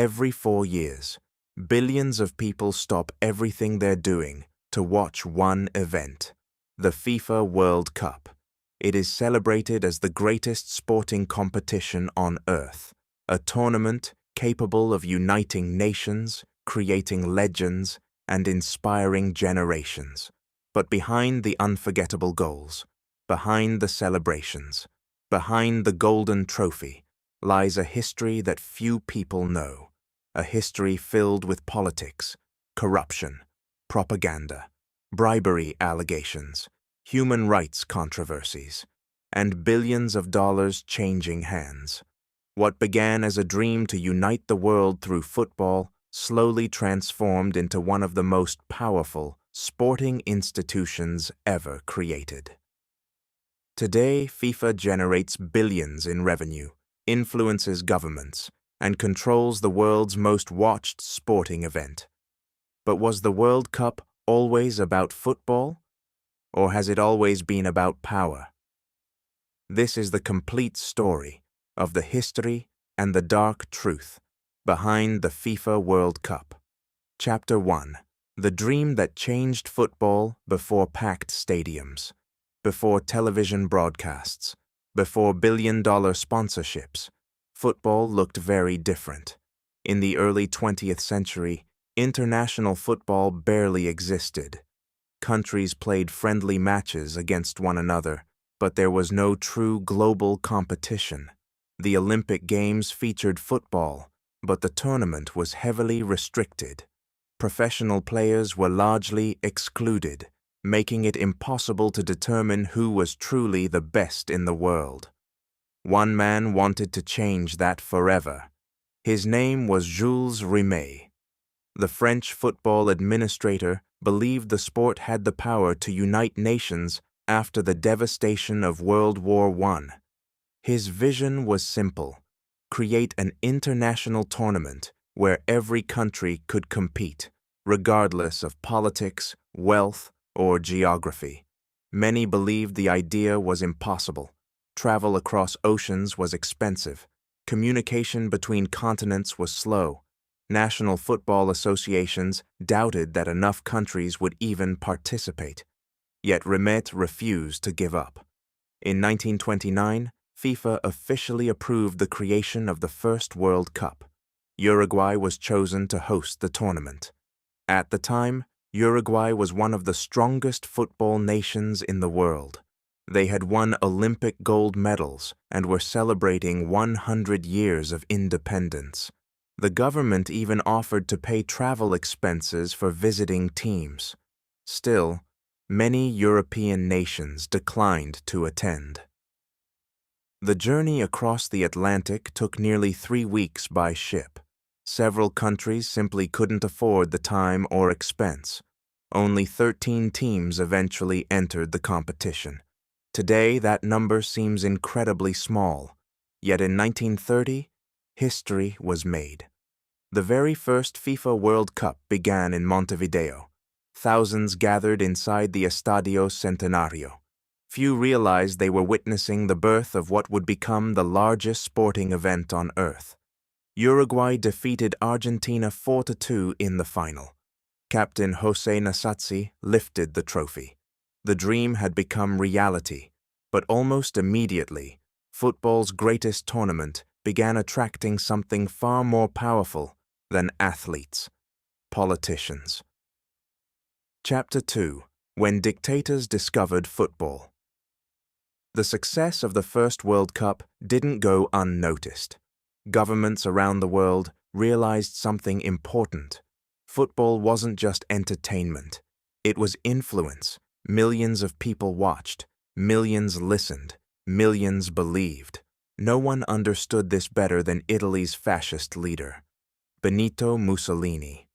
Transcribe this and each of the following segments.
Every 4 years, billions of people stop everything they're doing to watch one event, the FIFA World Cup. It is celebrated as the greatest sporting competition on Earth, a tournament capable of uniting nations, creating legends, and inspiring generations. But behind the unforgettable goals, behind the celebrations, behind the golden trophy, lies a history that few people know, a history filled with politics, corruption, propaganda, bribery allegations, human rights controversies, and billions of dollars changing hands. What began as a dream to unite the world through football slowly transformed into one of the most powerful sporting institutions ever created. Today, FIFA generates billions in revenue, influences governments, and controls the world's most watched sporting event. But was the World Cup always about football? Or has it always been about power? This is the complete story of the history and the dark truth behind the FIFA World Cup. Chapter 1. The dream that changed football before packed stadiums, before television broadcasts, before billion-dollar sponsorships. Football looked very different. In the early 20th century, international football barely existed. Countries played friendly matches against one another, but there was no true global competition. The Olympic Games featured football, but the tournament was heavily restricted. Professional players were largely excluded, making it impossible to determine who was truly the best in the world. One man wanted to change that forever. His name was Jules Rimet. The French football administrator believed the sport had the power to unite nations after the devastation of World War I. His vision was simple: create an international tournament where every country could compete, regardless of politics, wealth, or geography. Many believed the idea was impossible. Travel across oceans was expensive. Communication between continents was slow. National football associations doubted that enough countries would even participate. Yet Rimet refused to give up. In 1929, FIFA officially approved the creation of the first World Cup. Uruguay was chosen to host the tournament. At the time, Uruguay was one of the strongest football nations in the world. They had won Olympic gold medals and were celebrating 100 years of independence. The government even offered to pay travel expenses for visiting teams. Still, many European nations declined to attend. The journey across the Atlantic took nearly 3 weeks by ship. Several countries simply couldn't afford the time or expense. Only 13 teams eventually entered the competition. Today, that number seems incredibly small. Yet in 1930, history was made. The very first FIFA World Cup began in Montevideo. Thousands gathered inside the Estadio Centenario. Few realized they were witnessing the birth of what would become the largest sporting event on Earth. Uruguay defeated Argentina 4-2 in the final. Captain José Nasazzi lifted the trophy. The dream had become reality, but almost immediately, football's greatest tournament began attracting something far more powerful than athletes: politicians. Chapter 2. When dictators discovered football. The success of the first World Cup didn't go unnoticed. Governments around the world realized something important. Football wasn't just entertainment. It was influence. Millions of people watched. Millions listened. Millions believed. No one understood this better than Italy's fascist leader, Benito Mussolini.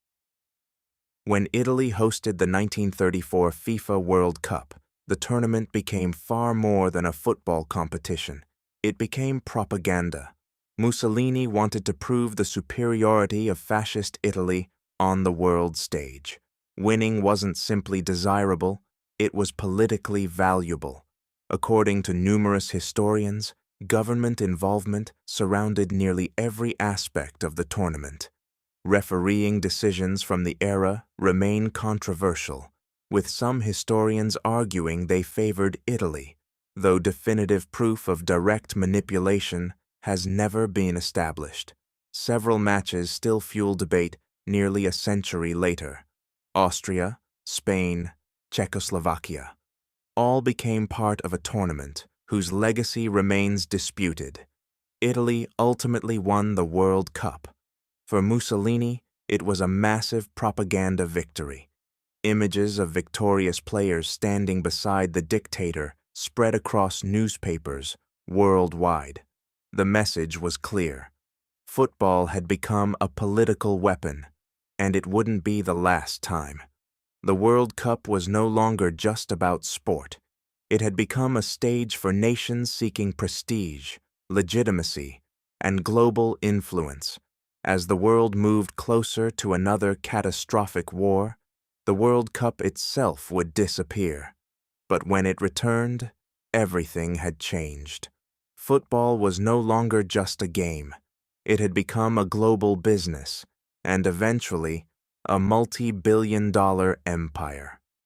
When Italy hosted the 1934 FIFA World Cup, the tournament became far more than a football competition. It became propaganda. Mussolini wanted to prove the superiority of fascist Italy on the world stage. Winning wasn't simply desirable, it was politically valuable. According to numerous historians, government involvement surrounded nearly every aspect of the tournament. Refereeing decisions from the era remain controversial, with some historians arguing they favored Italy, though definitive proof of direct manipulation has never been established. Several matches still fuel debate nearly a century later. Austria, Spain, Czechoslovakia all became part of a tournament whose legacy remains disputed. Italy ultimately won the World Cup. For Mussolini, it was a massive propaganda victory. Images of victorious players standing beside the dictator spread across newspapers worldwide. The message was clear. Football had become a political weapon, and it wouldn't be the last time. The World Cup was no longer just about sport. It had become a stage for nations seeking prestige, legitimacy, and global influence. As the world moved closer to another catastrophic war, the World Cup itself would disappear. But when it returned, everything had changed. Football was no longer just a game. It had become a global business, and eventually, a multi-billion-dollar empire.